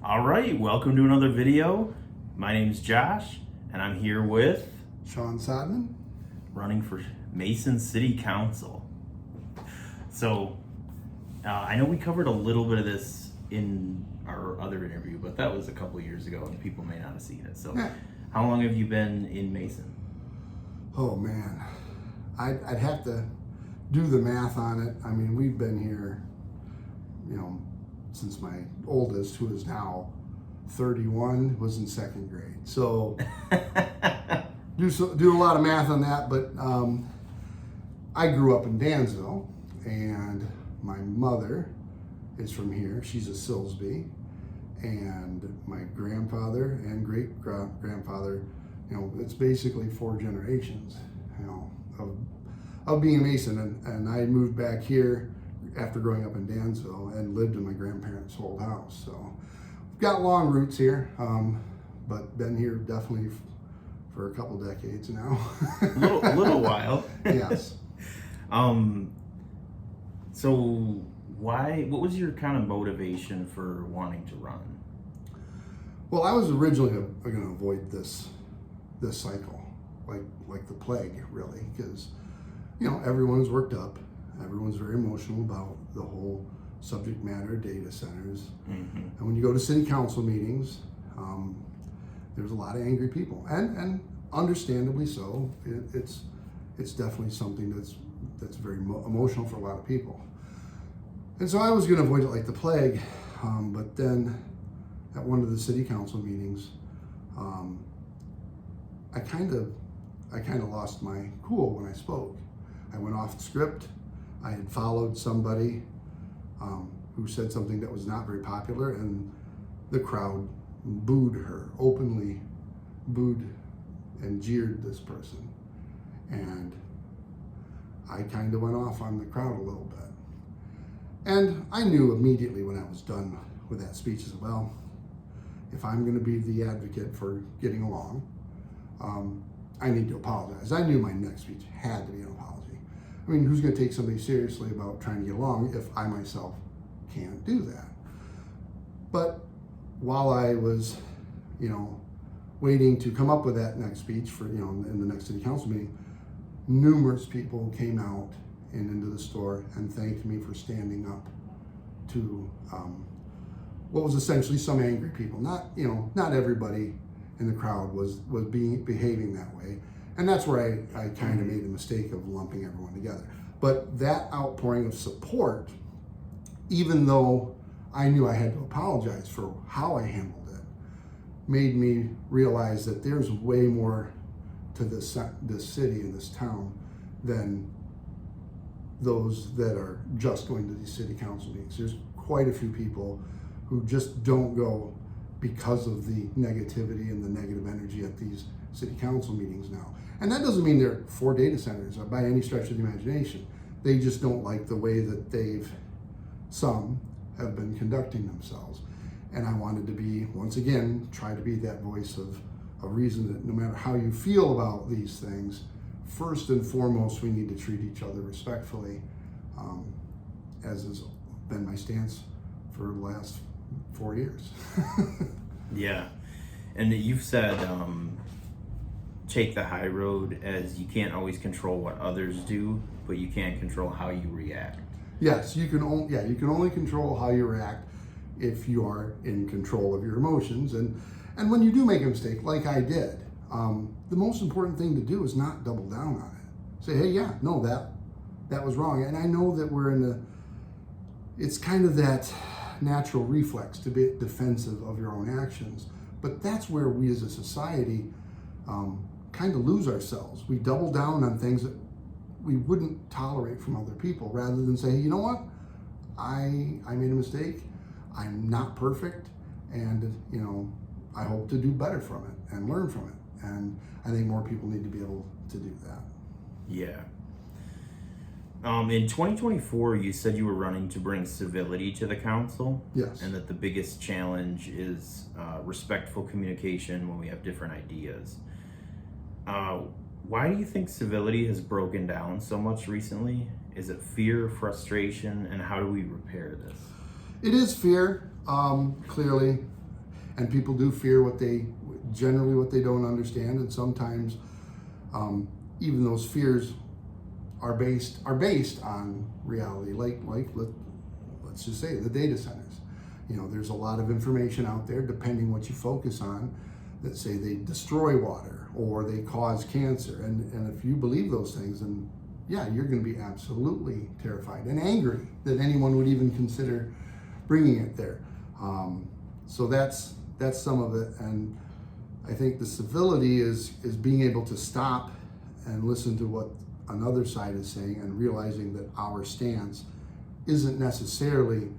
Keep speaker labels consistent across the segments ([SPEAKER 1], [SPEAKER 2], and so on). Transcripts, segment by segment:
[SPEAKER 1] All right, welcome to another video. My name's Josh, and I'm here with
[SPEAKER 2] Shawn Sodman.
[SPEAKER 1] running for Mason City Council. So, I know we covered a little bit of this in our other interview, but that was a couple years ago, and people may not have seen it. So,
[SPEAKER 2] Yeah.
[SPEAKER 1] how long have you been in Mason?
[SPEAKER 2] Oh man, I'd have to do the math on it. I mean, we've been here, since my oldest, who is now 31, was in second grade. So do a lot of math on that. But I grew up in Dansville, and my mother is from here. She's a Silsby, and my grandfather and great grandfather. It's basically 4 generations, of being a Mason. And I moved back here after growing up in Dansville and lived in my grandparents' old house. So we've got long roots here, but been here definitely for a couple decades now.
[SPEAKER 1] little while.
[SPEAKER 2] Yes.
[SPEAKER 1] So what was your kind of motivation for wanting to run?
[SPEAKER 2] Well, I was originally going to avoid this cycle, like the plague, really, because everyone's worked up, everyone's very emotional about the whole subject matter, data centers, and when you go to city council meetings, there's a lot of angry people, and understandably so. It's definitely something that's very emotional for a lot of people, and so I was going to avoid it like the plague, but then at one of the city council meetings, I kind of lost my cool when I spoke. I went off script. I had followed somebody who said something that was not very popular, and the crowd booed her, openly booed and jeered this person. And I kind of went off on the crowd a little bit. And I knew immediately when I was done with that speech as well, if I'm going to be the advocate for getting along, I need to apologize. I knew my next speech had to be an apology. I mean, who's going to take somebody seriously about trying to get along if I myself can't do that? But while I was, waiting to come up with that next speech for, in the next city council meeting, numerous people came out and into the store and thanked me for standing up to what was essentially some angry people. Not everybody in the crowd was behaving that way. And that's where I kind of made the mistake of lumping everyone together. But that outpouring of support, even though I knew I had to apologize for how I handled it, made me realize that there's way more to this city and this town than those that are just going to these city council meetings. There's quite a few people who just don't go because of the negativity and the negative energy at these city council meetings now. And that doesn't mean they're for data centers by any stretch of the imagination. They just don't like the way that some have been conducting themselves. And I wanted to be, once again, try to be that voice of reason that no matter how you feel about these things, first and foremost, we need to treat each other respectfully, as has been my stance for the last 4 years.
[SPEAKER 1] Yeah, and you've said take the high road, as you can't always control what others do, but you can control how you react.
[SPEAKER 2] Yes, you can only control how you react if you are in control of your emotions. And when you do make a mistake, like I did, the most important thing to do is not double down on it. Say, hey, yeah, no, that was wrong. And I know that it's kind of that natural reflex to be defensive of your own actions. But that's where we as a society kind of lose ourselves. We double down on things that we wouldn't tolerate from other people, rather than say, you know what, I made a mistake, I'm not perfect, and I hope to do better from it and learn from it. And I think more people need to be able to do that.
[SPEAKER 1] Yeah. In 2024, you said you were running to bring civility to the council.
[SPEAKER 2] Yes.
[SPEAKER 1] And that the biggest challenge is respectful communication when we have different ideas. Why do you think civility has broken down so much recently? Is it fear, frustration, and how do we repair this?
[SPEAKER 2] It is fear, clearly. And people do fear generally what they don't understand, and sometimes even those fears are based on reality. Let's just say the data centers. There's a lot of information out there, depending what you focus on, that say they destroy water or they cause cancer. And if you believe those things, then yeah, you're going to be absolutely terrified and angry that anyone would even consider bringing it there. So that's some of it. And I think the civility is being able to stop and listen to what another side is saying, and realizing that our stance isn't necessarily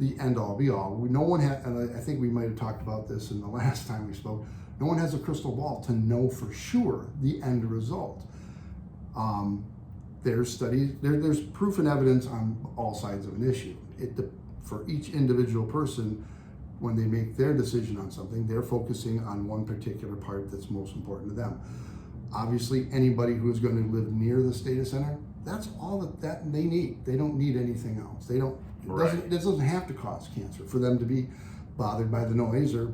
[SPEAKER 2] the end-all be-all. No one has, and I think we might have talked about this in the last time we spoke, no one has a crystal ball to know for sure the end result. There's studies, there's proof and evidence on all sides of an issue. For each individual person, when they make their decision on something, they're focusing on one particular part that's most important to them. Obviously, anybody who's going to live near this data center, that's all that they need. They don't need anything else. They don't. It doesn't have to cause cancer for them to be bothered by the noise or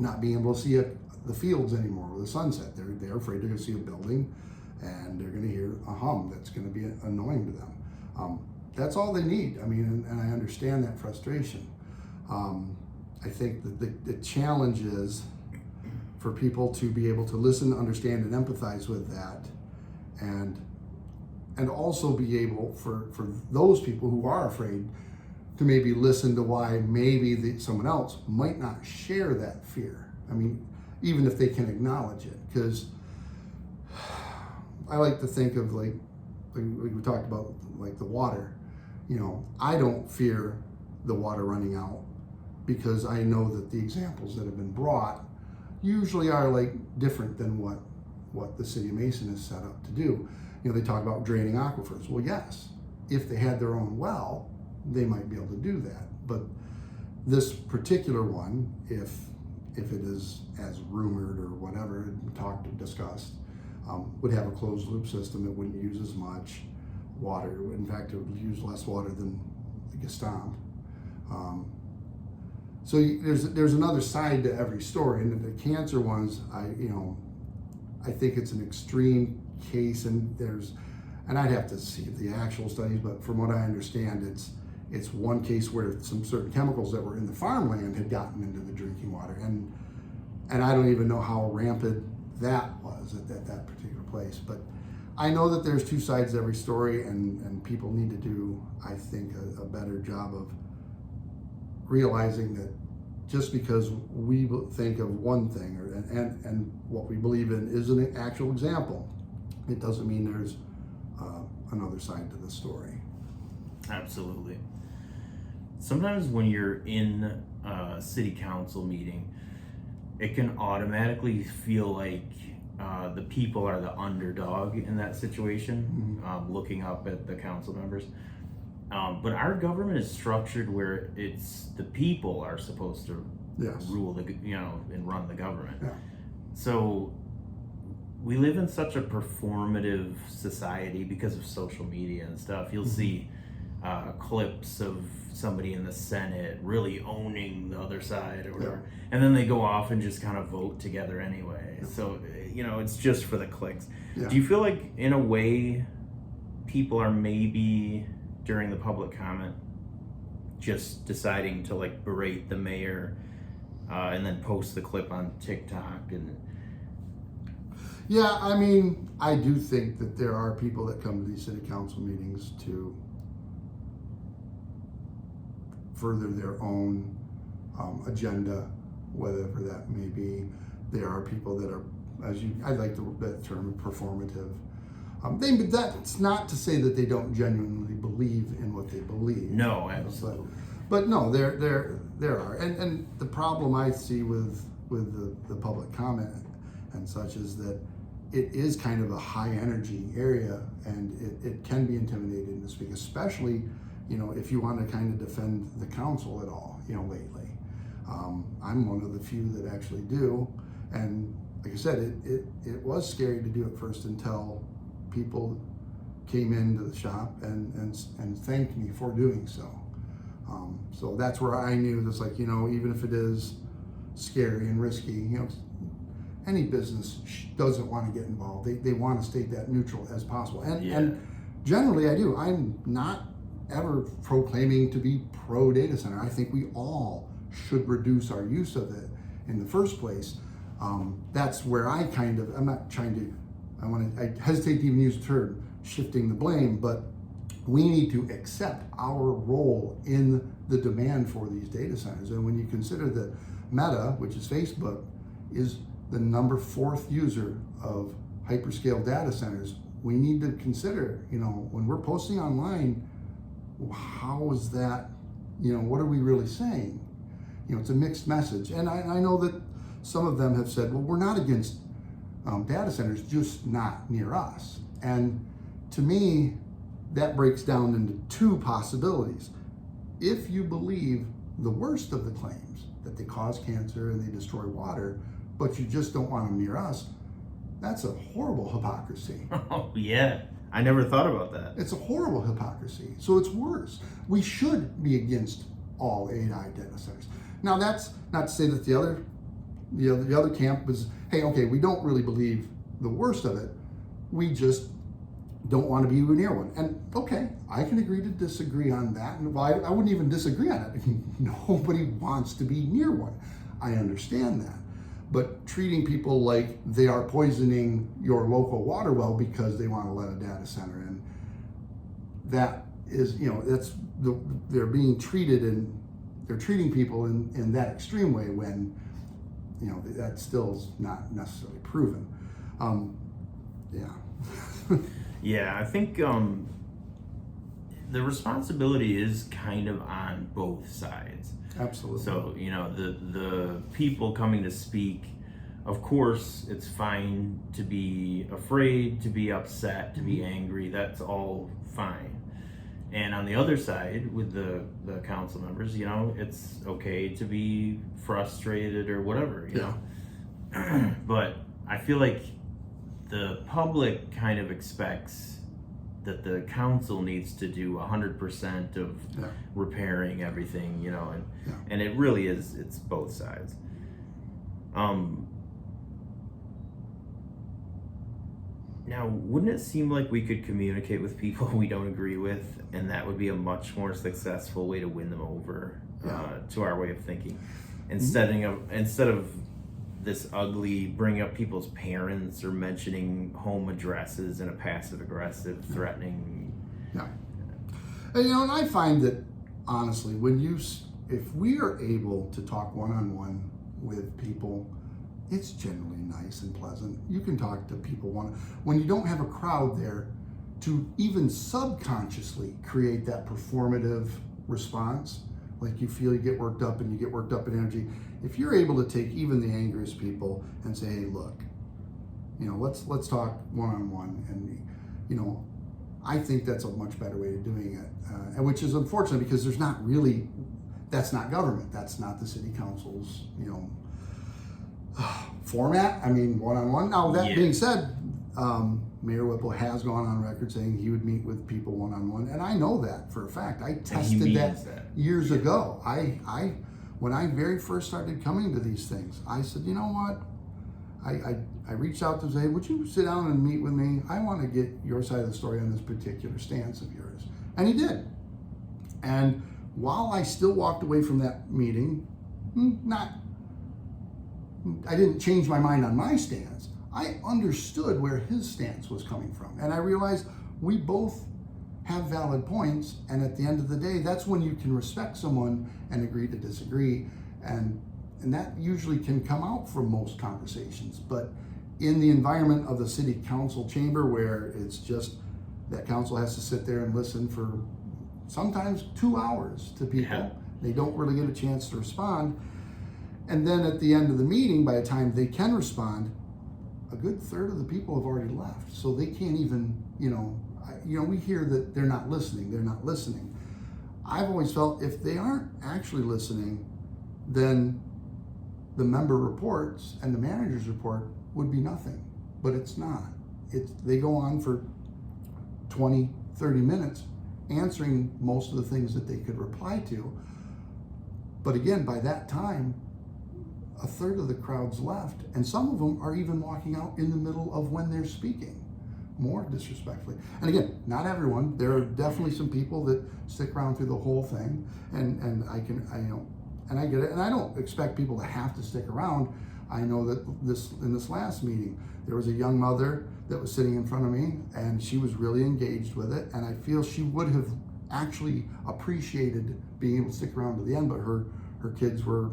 [SPEAKER 2] not being able to see the fields anymore or the sunset. They're afraid they're going to see a building and they're going to hear a hum that's going to be annoying to them. That's all they need. I mean, and I understand that frustration. I think that the challenge is for people to be able to listen, understand, and empathize with that, and also be able for those people who are afraid to maybe listen to why maybe someone else might not share that fear. I mean, even if they can acknowledge it, because I like to think of like we talked about, like the water. I don't fear the water running out, because I know that the examples that have been brought usually are like different than what the city of Mason is set up to do. They talk about draining aquifers. Well, yes, if they had their own well, they might be able to do that. But this particular one, if it is as rumored or whatever, discussed, would have a closed loop system. It wouldn't use as much water. In fact, it would use less water than the Gestamp. So there's another side to every story, and the cancer ones, I think it's an extreme case, and I'd have to see the actual studies, but from what I understand, it's one case where some certain chemicals that were in the farmland had gotten into the drinking water, and I don't even know how rampant that was at that particular place. But I know that there's two sides to every story, and people need to do, I think, a better job of realizing that just because we think of one thing and what we believe in is an actual example, it doesn't mean there's another side to the story.
[SPEAKER 1] Absolutely. Sometimes when you're in a city council meeting, it can automatically feel like the people are the underdog in that situation, looking up at the council members. But our government is structured where it's the people are supposed to rule and run the government.
[SPEAKER 2] Yeah.
[SPEAKER 1] So we live in such a performative society because of social media and stuff. You'll see clips of somebody in the Senate really owning the other side or whatever, and then they go off and just kind of vote together anyway. So it's just for the clicks.
[SPEAKER 2] Yeah.
[SPEAKER 1] Do you feel like in a way people are maybe during the public comment just deciding to like berate the mayor and then post the clip on TikTok? And
[SPEAKER 2] yeah, I mean, I do think that there are people that come to these city council meetings to further their own agenda, whatever that may be. There are people that are, I like that term, performative. That's not to say that they don't genuinely believe in what they believe.
[SPEAKER 1] No, absolutely.
[SPEAKER 2] But no, there are, and the problem I see with the public comment and such is that it is kind of a high energy area, and it can be intimidating to speak, especially if you want to kind of defend the council at all, lately. I'm one of the few that actually do, and like I said, it was scary to do at first until people came into the shop and thanked me for doing so. So that's where I knew that's like, even if it is scary and risky. Any business doesn't want to get involved. They want to stay that neutral as possible. And generally I do. I'm not ever proclaiming to be pro data center. I think we all should reduce our use of it in the first place. That's where I I'm not trying to, I hesitate to even use the term shifting the blame, but we need to accept our role in the demand for these data centers. And when you consider that Meta, which is Facebook, is the number 4th user of hyperscale data centers, we need to consider, when we're posting online, how is that, what are we really saying? It's a mixed message. And I know that some of them have said, well, we're not against data centers, just not near us. And to me, that breaks down into 2 possibilities. If you believe the worst of the claims, that they cause cancer and they destroy water, but you just don't want them near us, that's a horrible hypocrisy.
[SPEAKER 1] Oh, yeah. I never thought about that.
[SPEAKER 2] It's a horrible hypocrisy. So it's worse. We should be against all AI data centers. Now, that's not to say that the other camp was, hey, okay, we don't really believe the worst of it. We just don't want to be near one. And okay, I can agree to disagree on that. And I wouldn't even disagree on it. Nobody wants to be near one. I understand that. But treating people like they are poisoning your local water well because they want to let a data center in, that is, they're being treated and they're treating people in that extreme way when, that still is not necessarily proven.
[SPEAKER 1] Yeah, I think the responsibility is kind of on both sides.
[SPEAKER 2] Absolutely.
[SPEAKER 1] So, the people coming to speak, of course, it's fine to be afraid, to be upset, to be angry. That's all fine. And on the other side, with the council members, it's okay to be frustrated or whatever, you know. But I feel like the public kind of expects that the council needs to do 100% of repairing everything, and it really is, it's both sides. Now, wouldn't it seem like we could communicate with people we don't agree with, and that would be a much more successful way to win them over to our way of thinking, instead of this ugly bring up people's parents or mentioning home addresses in a passive aggressive threatening.
[SPEAKER 2] And I find that honestly, if we are able to talk one-on-one with people, it's generally nice and pleasant. You can talk to people when you don't have a crowd there to even subconsciously create that performative response. Like you feel you get worked up and you get worked up in energy. If you're able to take even the angriest people and say, hey, look, let's talk one-on-one, and I think that's a much better way of doing it, and which is unfortunate because that's not government. That's not the city council's, format. I mean, one-on-one. Now, that being said, Mayor Whipple has gone on record saying he would meet with people one-on-one, and I know that for a fact. I tested that years ago. When I very first started coming to these things, I said, you know what? I reached out to say, would you sit down and meet with me? I want to get your side of the story on this particular stance of yours. And he did. And while I still walked away from that meeting, I didn't change my mind on my stance. I understood where his stance was coming from. And I realized we both have valid points. And at the end of the day, that's when you can respect someone and agree to disagree. And that usually can come out from most conversations. But in the environment of the city council chamber, where it's just that council has to sit there and listen for sometimes 2 hours to people, they don't really get a chance to respond. And then at the end of the meeting, by the time they can respond, a good third of the people have already left. So they can't even, we hear that they're not listening. I've always felt if they aren't actually listening, then the member reports and the manager's report would be nothing. But it's not. They go on for 20, 30 minutes answering most of the things that they could reply to. But again, by that time, a third of the crowd's left, and some of them are even walking out in the middle of when they're speaking, more disrespectfully. And again, not everyone. There are definitely some people that stick around through the whole thing, and I get it, and I don't expect people to have to stick around. I know that in this last meeting, there was a young mother that was sitting in front of me, and she was really engaged with it, and I feel she would have actually appreciated being able to stick around to the end, but her kids were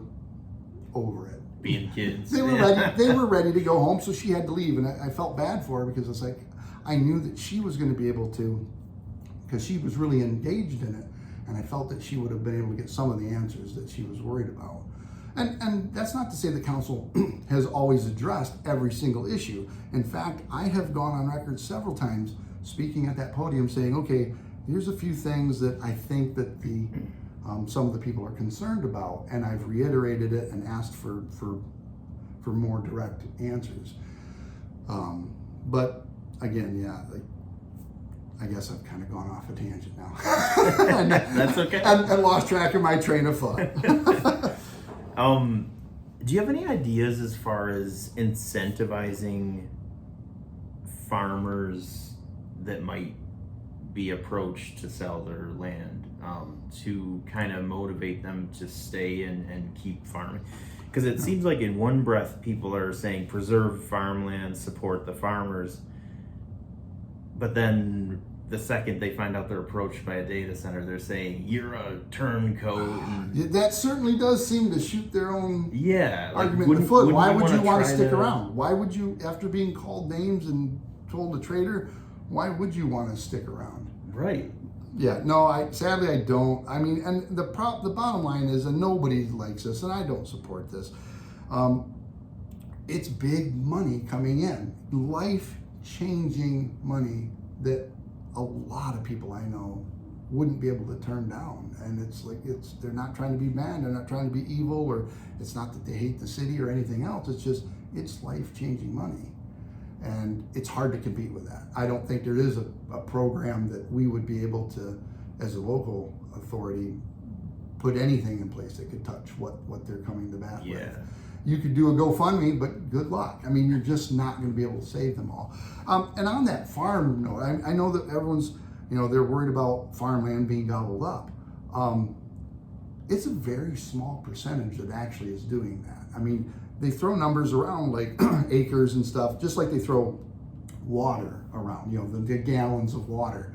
[SPEAKER 2] over it.
[SPEAKER 1] Being kids.
[SPEAKER 2] They were ready. They were ready to go home, so she had to leave, and I felt bad for her because it's like I knew that she was going to be able to, because she was really engaged in it, and I felt that she would have been able to get some of the answers that she was worried about. And that's not to say the council has always addressed every single issue. In fact, I have gone on record several times speaking at that podium saying, okay, here's a few things that I think that some of the people are concerned about, and I've reiterated it and asked for more direct answers. But again, yeah, I guess I've kind of gone off a tangent now.
[SPEAKER 1] That's okay.
[SPEAKER 2] And lost track of my train of thought.
[SPEAKER 1] Do you have any ideas as far as incentivizing farmers that might be approached to sell their land, to kind of motivate them to stay and keep farming? Because it seems like in one breath people are saying preserve farmland, support the farmers, but then the second they find out they're approached by a data center, they're saying you're a turncoat.
[SPEAKER 2] That certainly does seem to shoot their own argument in the foot.
[SPEAKER 1] Wouldn't
[SPEAKER 2] Why would you want to stick
[SPEAKER 1] to
[SPEAKER 2] around? Why would you, after being called names and told a traitor, why would you want to stick around?
[SPEAKER 1] Right.
[SPEAKER 2] Yeah, no, sadly I don't. I mean, and the bottom line is, and nobody likes this, and I don't support this. It's big money coming in, life-changing money that a lot of people I know wouldn't be able to turn down. And it's like, they're not trying to be bad, they're not trying to be evil, or it's not that they hate the city or anything else. It's just, it's life-changing money. And it's hard to compete with that. I don't think there is a program that we would be able to, as a local authority, put anything in place that could touch what they're coming to bat with. You could do a GoFundMe, but good luck. I mean, you're just not going to be able to save them all. And on that farm note, I know that everyone's, they're worried about farmland being gobbled up. It's a very small percentage that actually is doing that. I mean, they throw numbers around like acres and stuff, just like they throw water around, the gallons of water.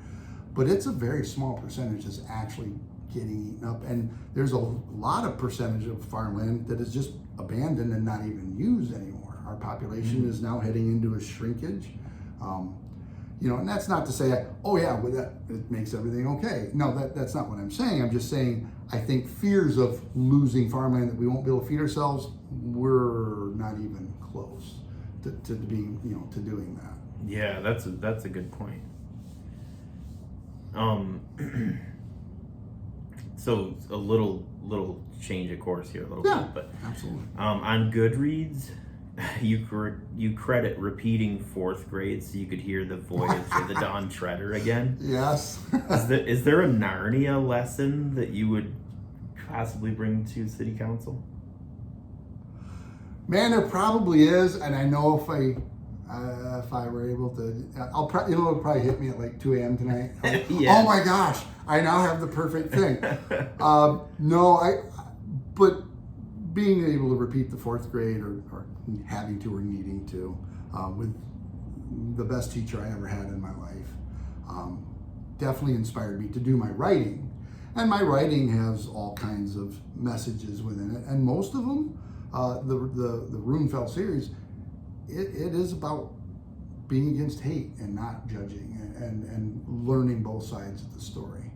[SPEAKER 2] But it's a very small percentage that's actually getting eaten up. And there's a lot of percentage of farmland that is just abandoned and not even used anymore. Our population is now heading into a shrinkage. And that's not to say, oh yeah, well, that it makes everything okay. No, that's not what I'm saying. I'm just saying I think fears of losing farmland that we won't be able to feed ourselves, we're not even close to being, to doing that.
[SPEAKER 1] Yeah, that's a good point. So a little change of course here a little bit, but
[SPEAKER 2] absolutely.
[SPEAKER 1] On Goodreads, you credit repeating fourth grade so you could hear the voice of the Dawn Treader again.
[SPEAKER 2] Yes.
[SPEAKER 1] Is there a Narnia lesson that you would possibly bring to city council?
[SPEAKER 2] Man, there probably is, and I know if I were able to, it'll probably hit me at like 2 a.m. tonight.
[SPEAKER 1] Yeah.
[SPEAKER 2] Oh my gosh, I now have the perfect thing. But being able to repeat the fourth grade or having to or needing to, with the best teacher I ever had in my life, definitely inspired me to do my writing. And my writing has all kinds of messages within it, and most of them, the Runefeld series, it is about being against hate and not judging and learning both sides of the story.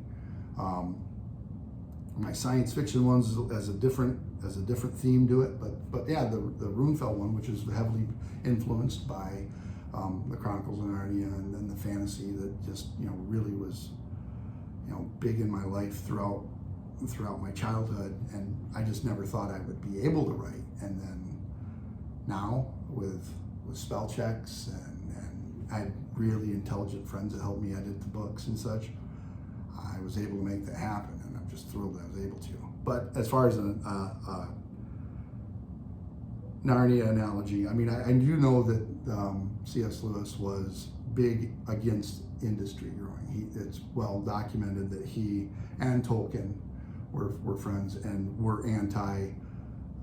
[SPEAKER 2] My science fiction ones has a different theme to it, but yeah, the Runefeld one, which is heavily influenced by the Chronicles of Narnia and then the fantasy that just really was big in my life throughout my childhood, and I just never thought I would be able to write. And then now with spell checks and I had really intelligent friends that helped me edit the books and such, I was able to make that happen, and I'm just thrilled that I was able to. But as far as Narnia analogy. I mean, I do know that C.S. Lewis was big against industry growing. It's well documented that he and Tolkien were friends and were anti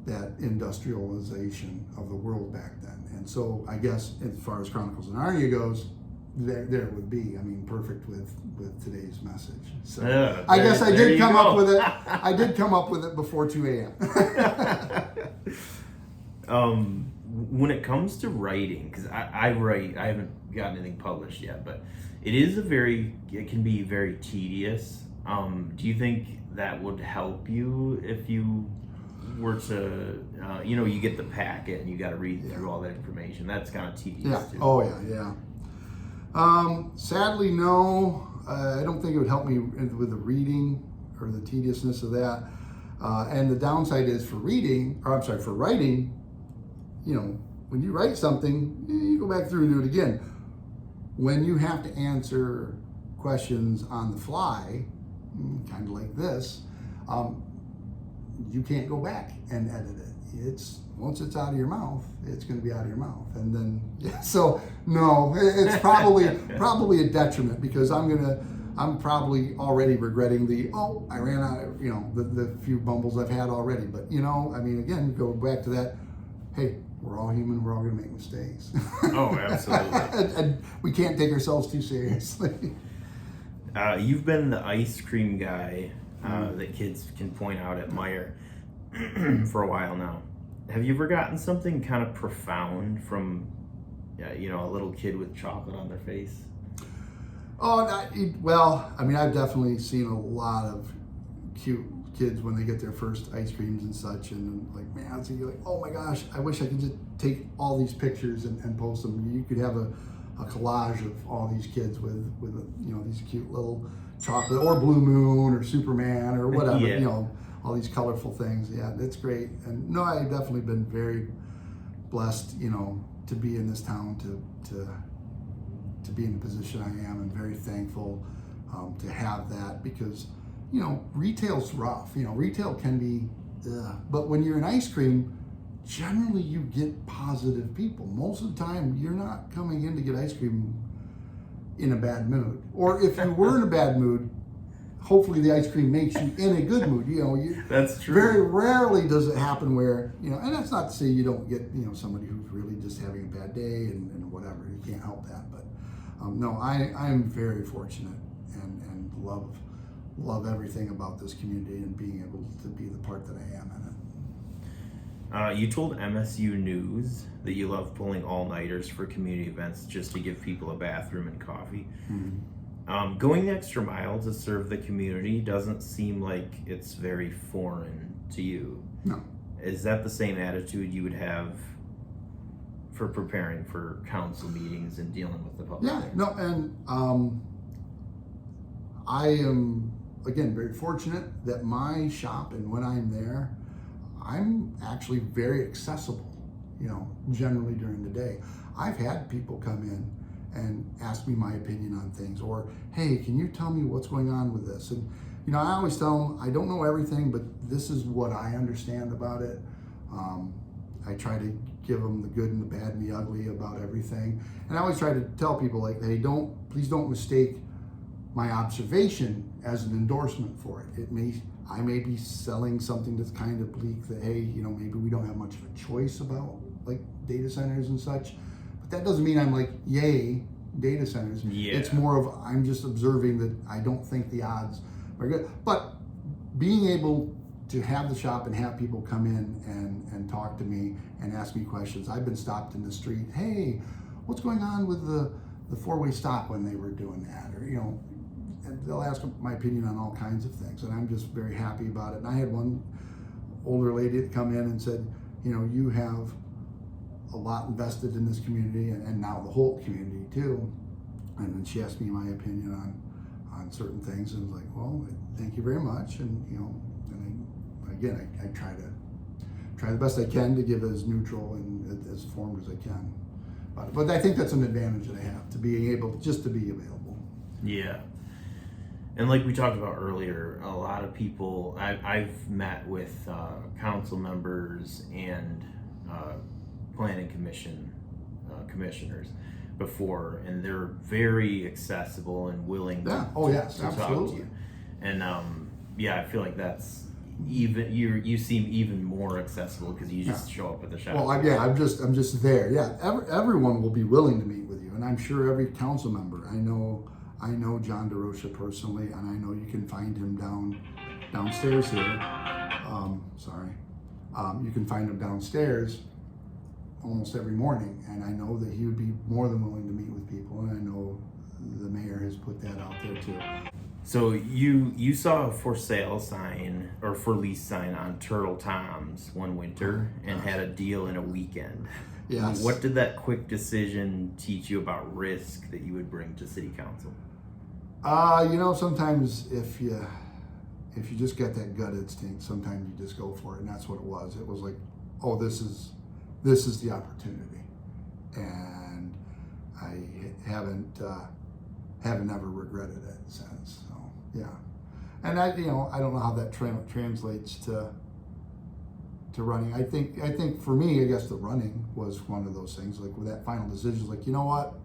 [SPEAKER 2] that industrialization of the world back then. And so I guess as far as Chronicles of Narnia goes, there it would be. I mean, perfect with today's message. So I guess I did come up with it. I did come up with it before 2 a.m.
[SPEAKER 1] When it comes to writing, because I write, I haven't gotten anything published yet, but it can be very tedious. Do you think that would help you if you were to, you get the packet and you got to read through all that information? That's kind of tedious too.
[SPEAKER 2] Oh yeah. Sadly, no. I don't think it would help me with the reading or the tediousness of that. And the downside is for writing, when you write something, you go back through and do it again. When you have to answer questions on the fly, kind of like this, you can't go back and edit it. Once it's out of your mouth, it's going to be out of your mouth. And then, so no, it's probably a detriment, because I'm probably already regretting I ran out of, the few bumbles I've had already. But, I mean, again, go back to that, hey, we're all human, we're all going to make mistakes.
[SPEAKER 1] Oh, absolutely.
[SPEAKER 2] and we can't take ourselves too seriously.
[SPEAKER 1] You've been the ice cream guy that kids can point out at Meyer for a while now. Have you ever gotten something kind of profound from, a little kid with chocolate on their face? Well,
[SPEAKER 2] I mean, I've definitely seen a lot of cute kids when they get their first ice creams and such, and like, man, so you're like, oh my gosh, I wish I could just take all these pictures and post them. You could have a collage of all these kids with these cute little chocolate, or Blue Moon or Superman or whatever, all these colorful things. Yeah, it's great. And no, I've definitely been very blessed, to be in this town, to be in the position I am, and very thankful to have that, because retail's rough. Retail can be, but when you're in ice cream, generally you get positive people. Most of the time, you're not coming in to get ice cream in a bad mood. Or if you were in a bad mood, hopefully the ice cream makes you in a good mood.
[SPEAKER 1] That's true.
[SPEAKER 2] Very rarely does it happen where, and that's not to say you don't get, somebody who's really just having a bad day and whatever. You can't help that. But no, I'm very fortunate and love everything about this community, and being able to be the part that I am in it.
[SPEAKER 1] You told MSU News that you love pulling all-nighters for community events just to give people a bathroom and coffee. Mm-hmm. Going the extra mile to serve the community doesn't seem like it's very foreign to you.
[SPEAKER 2] No.
[SPEAKER 1] Is that the same attitude you would have for preparing for council meetings and dealing with the public?
[SPEAKER 2] Yeah, no, and I am, again, very fortunate that my shop, and when I'm there, I'm actually very accessible, generally during the day. I've had people come in and ask me my opinion on things, or, hey, can you tell me what's going on with this? And, I always tell them, I don't know everything, but this is what I understand about it. I try to give them the good and the bad and the ugly about everything. And I always try to tell people, like, hey, please don't mistake my observation as an endorsement for it. I may be selling something that's kind of bleak, that, hey, maybe we don't have much of a choice about like data centers and such, but that doesn't mean I'm like, yay, data centers.
[SPEAKER 1] Yeah.
[SPEAKER 2] It's more of, I'm just observing that I don't think the odds are good. But being able to have the shop and have people come in and talk to me and ask me questions. I've been stopped in the street, hey, what's going on with the four-way stop when they were doing that? Or, and they'll ask my opinion on all kinds of things, and I'm just very happy about it. And I had one older lady that come in and said, you have a lot invested in this community, and now the whole community too. And then she asked me my opinion on certain things, and I was like, well, thank you very much. And I try the best I can to give as neutral and as informed as I can. But I think that's an advantage that I have, to being able just to be available.
[SPEAKER 1] Yeah. And like we talked about earlier, a lot of people, I've met with council members and planning commission commissioners before, and they're very accessible and willing
[SPEAKER 2] Yeah.
[SPEAKER 1] to,
[SPEAKER 2] Oh, yes,
[SPEAKER 1] to talk to
[SPEAKER 2] absolutely.
[SPEAKER 1] you. And yeah, I feel like that's even you seem even more accessible because you just show up at the shop.
[SPEAKER 2] Well, I'm just there. Yeah, everyone will be willing to meet with you, and I'm sure every council member. I know John DeRocha personally, and I know you can find him downstairs here. You can find him downstairs almost every morning, and I know that he would be more than willing to meet with people, and I know the mayor has put that out there too.
[SPEAKER 1] So you saw a for sale sign or for lease sign on Turtle Tom's one winter and had a deal in a weekend.
[SPEAKER 2] Yes.
[SPEAKER 1] What did that quick decision teach you about risk that you would bring to city council?
[SPEAKER 2] Sometimes if you just get that gut instinct, sometimes you just go for it, and that's what it was. It was like, oh, this is the opportunity, and I haven't ever regretted it since. So yeah, and I don't know how that translates to running. I think for me, I guess the running was one of those things. Like with that final decision, like, you know what,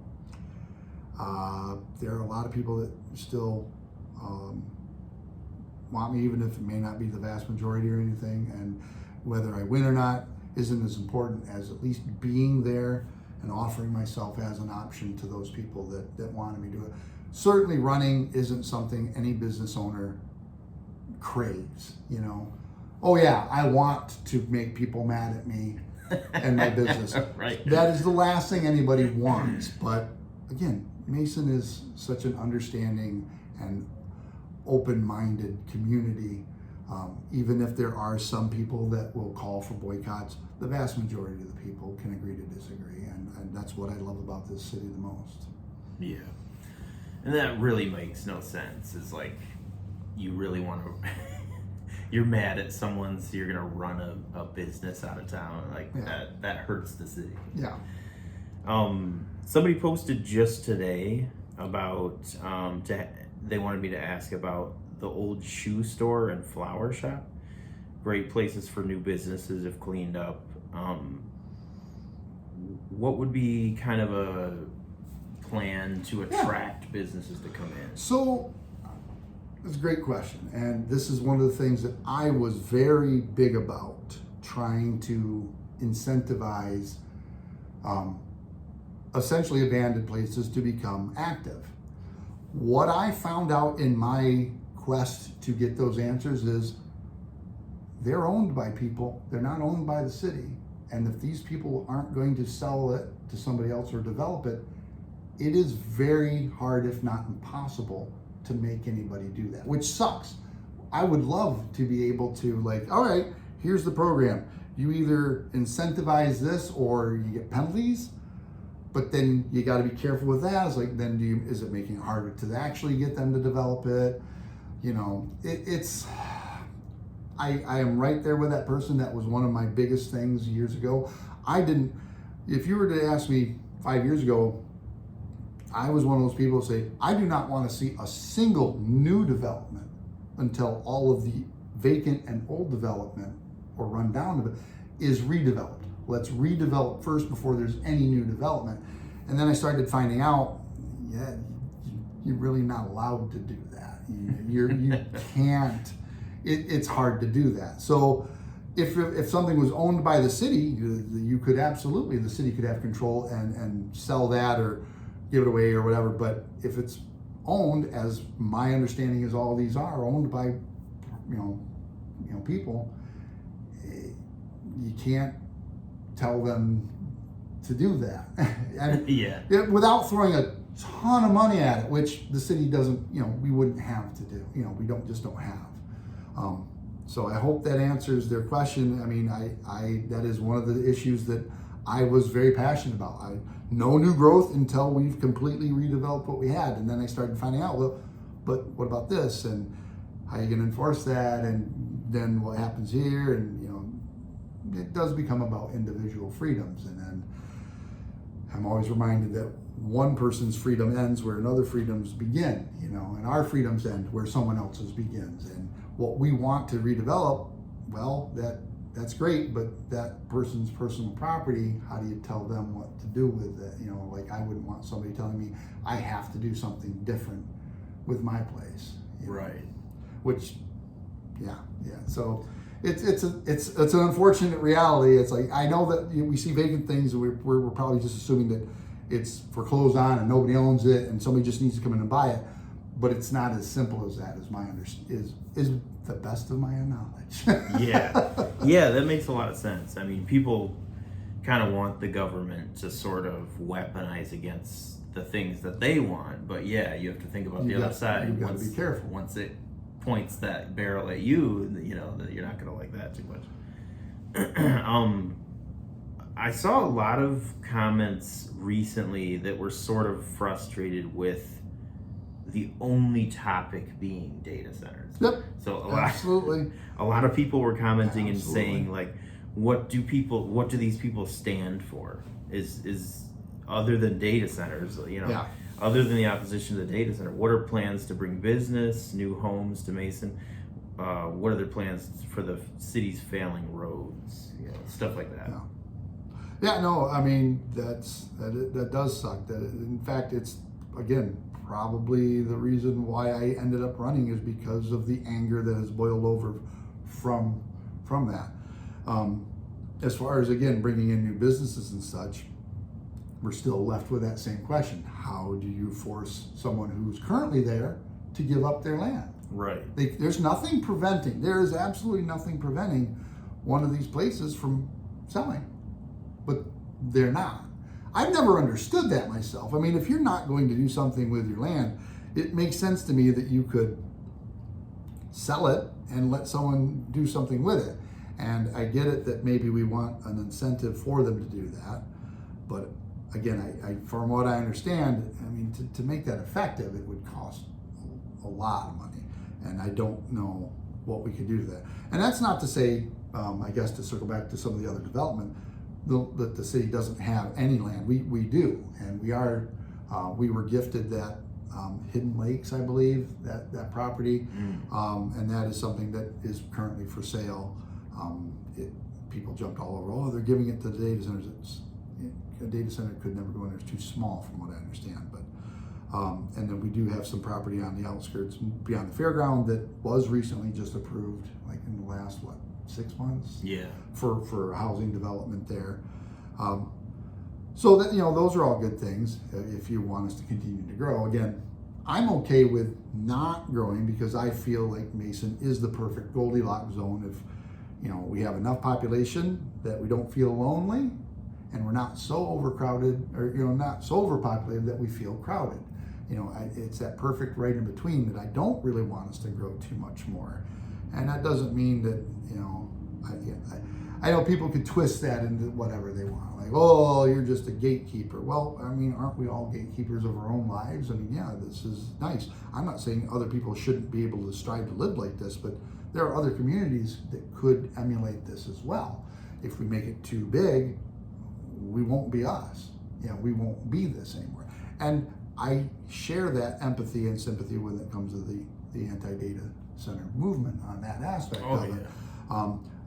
[SPEAKER 2] there are a lot of people that still want me, even if it may not be the vast majority or anything, and whether I win or not isn't as important as at least being there and offering myself as an option to those people that wanted me to do it. Certainly running isn't something any business owner craves, Oh yeah, I want to make people mad at me and my business.
[SPEAKER 1] Right.
[SPEAKER 2] That is the last thing anybody wants. But again, Mason is such an understanding and open-minded community. Even if there are some people that will call for boycotts, the vast majority of the people can agree to disagree, and that's what I love about this city the most.
[SPEAKER 1] Yeah, and that really makes no sense. It's like you really want to you're mad at someone, so you're gonna run a business out of town. Like that hurts the city.
[SPEAKER 2] Yeah.
[SPEAKER 1] Somebody posted just today about they wanted me to ask about the old shoe store and flower shop. Great places for new businesses if cleaned up. What would be kind of a plan to attract businesses to come in?
[SPEAKER 2] So it's a great question, and this is one of the things that I was very big about, trying to incentivize essentially abandoned places to become active. What I found out in my quest to get those answers is they're owned by people. They're not owned by the city. And if these people aren't going to sell it to somebody else or develop it, it is very hard, if not impossible, to make anybody do that, which sucks. I would love to be able to, like, all right, here's the program. You either incentivize this or you get penalties, but then you got to be careful with that. It's like, then is it making it harder to actually get them to develop it? I am right there with that person. That was one of my biggest things years ago. If you were to ask me 5 years ago, I was one of those people who say, I do not want to see a single new development until all of the vacant and old development or run down is redeveloped. Let's redevelop first before there's any new development. And then I started finding out, you're really not allowed to do that. You can't. It's hard to do that. So if something was owned by the city, you could absolutely, the city could have control and sell that or give it away or whatever. But if it's owned, as my understanding is all these are owned by people, you can't tell them to do that. And without throwing a ton of money at it, which the city doesn't, we wouldn't have to do. We don't have. So I hope that answers their question. I mean, that is one of the issues that I was very passionate about. No new growth until we've completely redeveloped what we had. And then I started finding out, well, but what about this? And how are you going to enforce that? And then what happens here? And, it does become about individual freedoms. And then I'm always reminded that one person's freedom ends where another freedoms begin, and our freedoms end where someone else's begins. And what we want to redevelop, well, that that's great, but that person's personal property, how do you tell them what to do with it? You know, like I wouldn't want somebody telling me I have to do something different with my place. You know?
[SPEAKER 1] Right.
[SPEAKER 2] Which, yeah. So it's an unfortunate reality. It's like, I know that we see vacant things and we're probably just assuming that it's foreclosed on and nobody owns it and somebody just needs to come in and buy it. But it's not as simple as that, is my is the best of my knowledge.
[SPEAKER 1] Yeah, that makes a lot of sense. I mean, people kind of want the government to sort of weaponize against the things that they want, but yeah, you have to think about the other side.
[SPEAKER 2] You got to be careful.
[SPEAKER 1] Once it points that barrel at you, you know that you're not going to like that too much. I saw a lot of comments recently that were sort of frustrated with the only topic being data centers.
[SPEAKER 2] Yep.
[SPEAKER 1] So
[SPEAKER 2] Absolutely.
[SPEAKER 1] A lot of people were commenting
[SPEAKER 2] Absolutely.
[SPEAKER 1] and saying like, what do these people stand for? Is other than data centers, you know,
[SPEAKER 2] Yeah.
[SPEAKER 1] other than the opposition to the data center, what are plans to bring business, new homes to Mason? What are their plans for the city's failing roads? You know, stuff like that.
[SPEAKER 2] Yeah, no, I mean, that does suck. In fact, it's, again, probably the reason why I ended up running is because of the anger that has boiled over from that. As far as, again, bringing in new businesses and such, we're still left with that same question. How do you force someone who's currently there to give up their land?
[SPEAKER 1] Right.
[SPEAKER 2] There's nothing preventing, there is absolutely nothing preventing one of these places from selling, but they're not. I've never understood that myself. I mean, if you're not going to do something with your land, it makes sense to me that you could sell it and let someone do something with it. And I get it that maybe we want an incentive for them to do that. But again, I from what I understand, I mean, to make that effective, it would cost a lot of money. And I don't know what we could do to that. And that's not to say, I guess to circle back to some of the other development, that the city doesn't have any land. We do, and we were gifted that Hidden Lakes, I believe, that property, and that is something that is currently for sale. People jumped all over. Oh, they're giving it to the data centers. A data center could never go in there; it's too small, from what I understand. But and then we do have some property on the outskirts beyond the fairground that was recently just approved, like in the last 6 months.
[SPEAKER 1] Yeah.
[SPEAKER 2] For housing development there. So that, you know, those are all good things if you want us to continue to grow. Again, I'm okay with not growing because I feel like Mason is the perfect Goldilocks zone. If, you know, we have enough population that we don't feel lonely, and we're not so overcrowded, or, you know, not so overpopulated that we feel crowded. You know, it's that perfect right in between that I don't really want us to grow too much more. And that doesn't mean that, you know, I know people could twist that into whatever they want. Like, oh, you're just a gatekeeper. Well, I mean, aren't we all gatekeepers of our own lives? I mean, yeah, this is nice. I'm not saying other people shouldn't be able to strive to live like this, but there are other communities that could emulate this as well. If we make it too big, we won't be us. You know, we won't be this anymore. And I share that empathy and sympathy when it comes to the anti-data center movement on that aspect of it.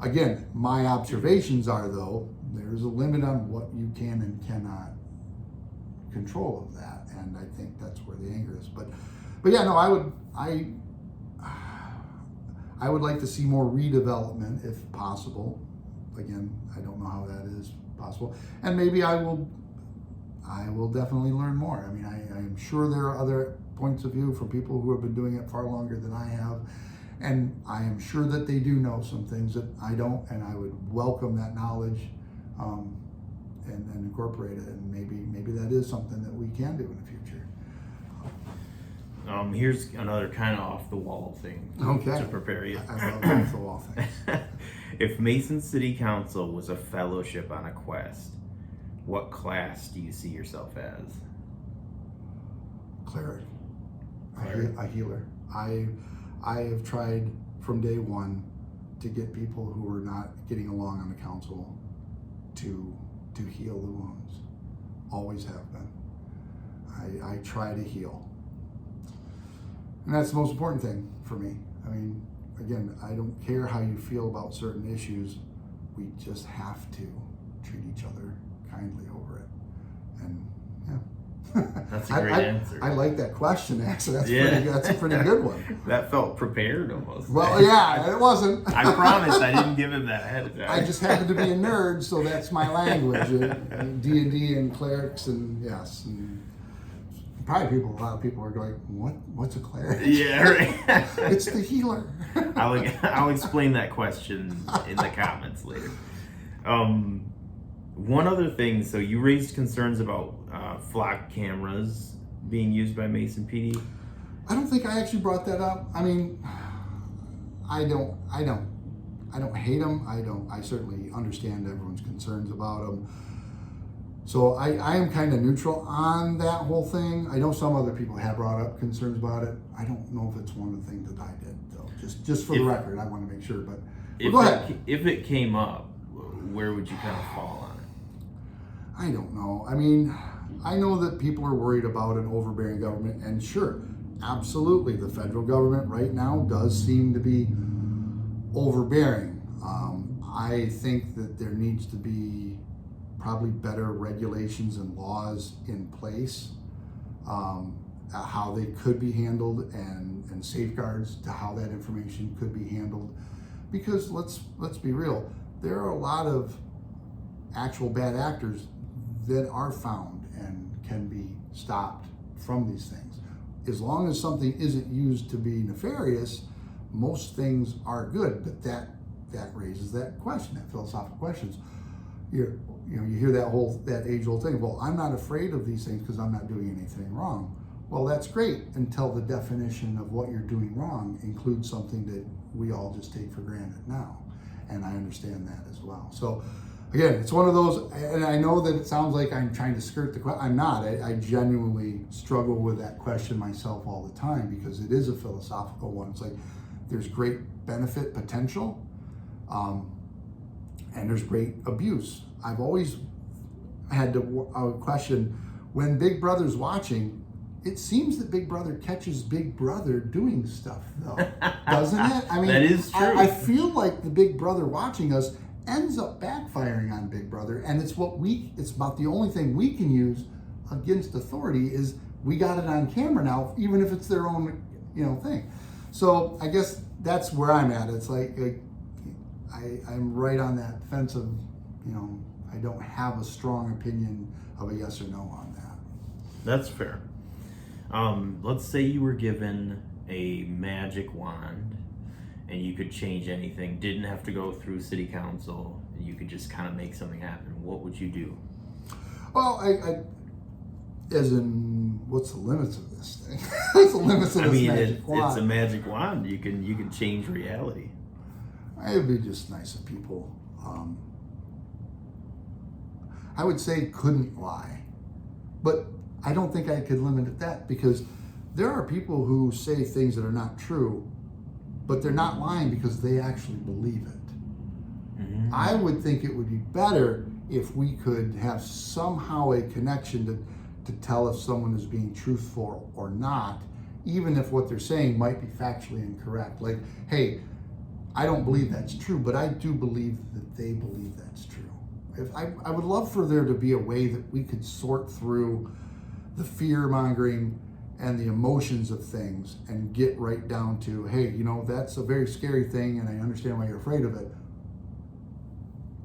[SPEAKER 2] Again, my observations are, though, there's a limit on what you can and cannot control of that, and I think that's where the anger is. But yeah, no, I would like to see more redevelopment if possible. Again, I don't know how that is possible, and maybe I will definitely learn more. I mean, I'm sure there are other points of view from people who have been doing it far longer than I have. And I am sure that they do know some things that I don't, and I would welcome that knowledge and incorporate it. And maybe that is something that we can do in the future.
[SPEAKER 1] Here's another kind of off the wall thing to prepare you.
[SPEAKER 2] I love off the wall things.
[SPEAKER 1] If Mason City Council was a fellowship on a quest, what class do you see yourself as?
[SPEAKER 2] Cleric. A healer. I have tried from day one to get people who are not getting along on the council to heal the wounds. Always have been. I try to heal. And that's the most important thing for me. I mean, again, I don't care how you feel about certain issues. we just have to treat each other kindly over it. And yeah.
[SPEAKER 1] That's a great answer.
[SPEAKER 2] I like that question, actually.
[SPEAKER 1] Yeah.
[SPEAKER 2] That's a pretty good one.
[SPEAKER 1] That felt prepared almost.
[SPEAKER 2] Well, yeah, it wasn't.
[SPEAKER 1] I promise I didn't give him that ahead of time.
[SPEAKER 2] I just happen to be a nerd, so that's my language. D&D and clerics, and yes. And probably a lot of people are going, what's a cleric?
[SPEAKER 1] Yeah, right.
[SPEAKER 2] It's the healer.
[SPEAKER 1] I'll explain that question in the comments later. One other thing, so you raised concerns about flock cameras being used by Mason PD.
[SPEAKER 2] I don't think I actually brought that up. I mean, I don't hate them. I certainly understand everyone's concerns about them. So I am kind of neutral on that whole thing. I know some other people have brought up concerns about it. I don't know if it's one of the things that I did, though. Just for the record, I want to make sure. But go ahead.
[SPEAKER 1] If it came up, where would you kind of fall on it?
[SPEAKER 2] I don't know. I mean, I know that people are worried about an overbearing government, and sure, absolutely, the federal government right now does seem to be overbearing. I think that there needs to be probably better regulations and laws in place, how they could be handled, and safeguards to how that information could be handled. Because let's be real, there are a lot of actual bad actors that are found and can be stopped from these things. As long as something isn't used to be nefarious, most things are good. But that raises that question, that philosophical questions. You hear that age-old thing. Well, I'm not afraid of these things because I'm not doing anything wrong. Well, that's great until the definition of what you're doing wrong includes something that we all just take for granted now, and I understand that as well. So. Again, it's one of those, and I know that it sounds like I'm trying to skirt the question. I'm not. I genuinely struggle with that question myself all the time because it is a philosophical one. It's like there's great benefit potential, and there's great abuse. I've always had to question, when Big Brother's watching, it seems that Big Brother catches Big Brother doing stuff, though, doesn't it? I mean,
[SPEAKER 1] that is true.
[SPEAKER 2] I feel like the Big Brother watching us ends up backfiring on Big Brother, and it's about the only thing we can use against authority is we got it on camera now, even if it's their own thing. So I guess that's where I'm at. It's like I'm right on that fence of I don't have a strong opinion of a yes or no on that.
[SPEAKER 1] That's fair. Let's say you were given a magic wand and you could change anything, didn't have to go through city council, and you could just kind of make something happen. What would you do?
[SPEAKER 2] Well, as in, what's the limits of this thing? What's the limits of this magic wand?
[SPEAKER 1] It's a magic wand. You can change reality.
[SPEAKER 2] It'd be just nice if people, I would say, couldn't lie. But I don't think I could limit it that, because there are people who say things that are not true, but they're not lying because they actually believe it. Mm-hmm. I would think it would be better if we could have somehow a connection to tell if someone is being truthful or not, even if what they're saying might be factually incorrect. Like, hey, I don't believe that's true, but I do believe that they believe that's true. I would love for there to be a way that we could sort through the fear-mongering and the emotions of things and get right down to, hey, that's a very scary thing and I understand why you're afraid of it,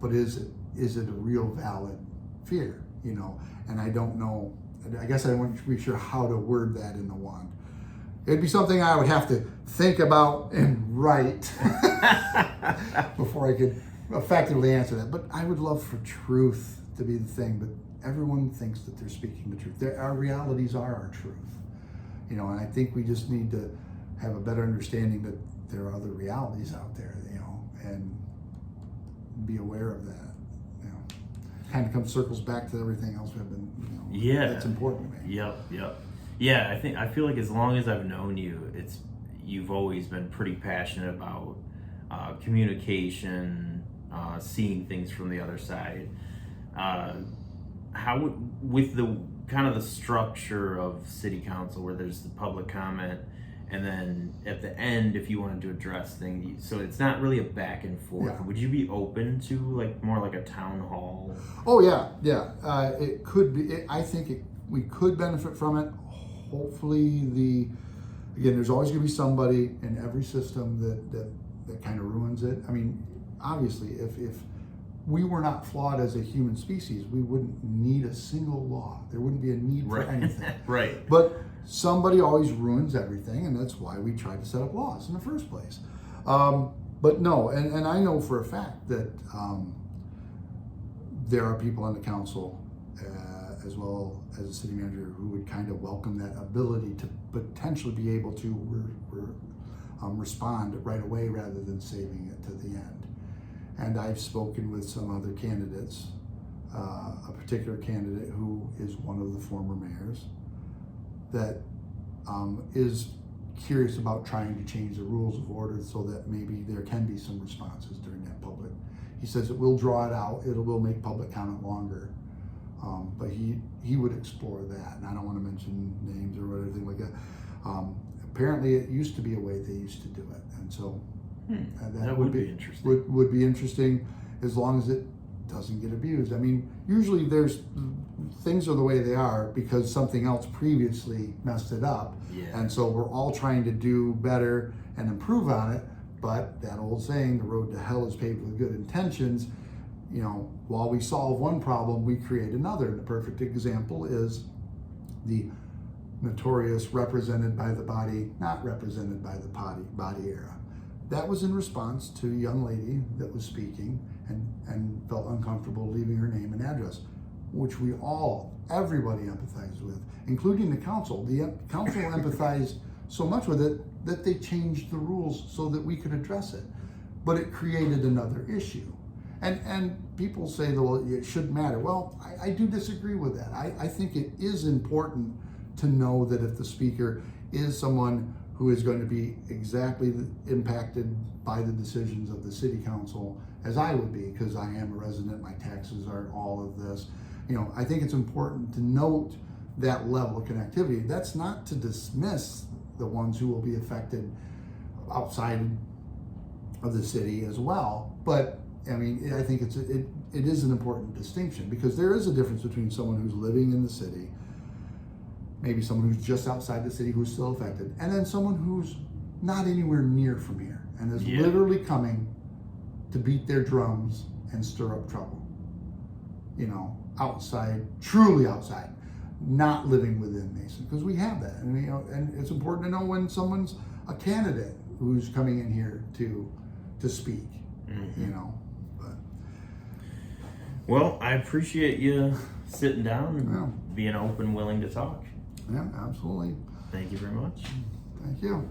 [SPEAKER 2] but is it a real valid fear? And I don't know, I guess I want to be sure how to word that in the wand. It'd be something I would have to think about and write before I could effectively answer that. But I would love for truth to be the thing, but everyone thinks that they're speaking the truth. Our realities are our truth. And I think we just need to have a better understanding that there are other realities out there, and be aware of that. Kind of circles back to everything else we've been, that's important to me.
[SPEAKER 1] Yep. Yeah, I feel like as long as I've known you, you've always been pretty passionate about communication, seeing things from the other side. With the kind of the structure of city council, where there's the public comment And then at the end, if you wanted to address things, so it's not really a back and forth.
[SPEAKER 2] Yeah.
[SPEAKER 1] Would you be open to like more like a town hall?
[SPEAKER 2] Oh yeah, yeah. It could be. I think we could benefit from it. Hopefully, again, there's always going to be somebody in every system that kind of ruins it. I mean, obviously, if we were not flawed as a human species, we wouldn't need a single law. There wouldn't be a need for anything.
[SPEAKER 1] Right.
[SPEAKER 2] But somebody always ruins everything, and that's why we tried to set up laws in the first place. But no, and I know for a fact that there are people on the council, as well as a city manager, who would kind of welcome that ability to potentially be able to respond right away rather than saving it to the end. And I've spoken with some other candidates, a particular candidate who is one of the former mayors, that is curious about trying to change the rules of order so that maybe there can be some responses during that public. He says it will draw it out, it will make public comment longer, but he would explore that. And I don't want to mention names or anything like that. Apparently it used to be a way they used to do it, and so
[SPEAKER 1] that would be interesting.
[SPEAKER 2] Would be interesting, as long as it doesn't get abused. I mean, usually there's things are the way they are because something else previously messed it up.
[SPEAKER 1] Yeah.
[SPEAKER 2] And so we're all trying to do better and improve on it. But that old saying, the road to hell is paved with good intentions. You know, while we solve one problem, we create another. And the perfect example is the notorious represented by the body, not represented by the body era. That was in response to a young lady that was speaking and felt uncomfortable leaving her name and address, which everybody empathized with, including the council. The council empathized so much with it that they changed the rules so that we could address it. But it created another issue. And people say, well, it shouldn't matter. Well, I do disagree with that. I think it is important to know that if the speaker is someone who is going to be exactly impacted by the decisions of the city council, as I would be, because I am a resident, my taxes are all of this. You know, I think it's important to note that level of connectivity. That's not to dismiss the ones who will be affected outside of the city as well. But I mean, I think it is an important distinction, because there is a difference between someone who's living in the city, maybe someone who's just outside the city who's still affected, and then someone who's not anywhere near from here and is literally coming to beat their drums and stir up trouble. You know, outside, truly outside, not living within Mason, because we have that. And you know, and it's important to know when someone's a candidate who's coming in here to speak. Mm-hmm. You know, but
[SPEAKER 1] well, I appreciate you sitting down and being open, willing to talk.
[SPEAKER 2] Yeah, absolutely.
[SPEAKER 1] Thank you very much.
[SPEAKER 2] Thank you.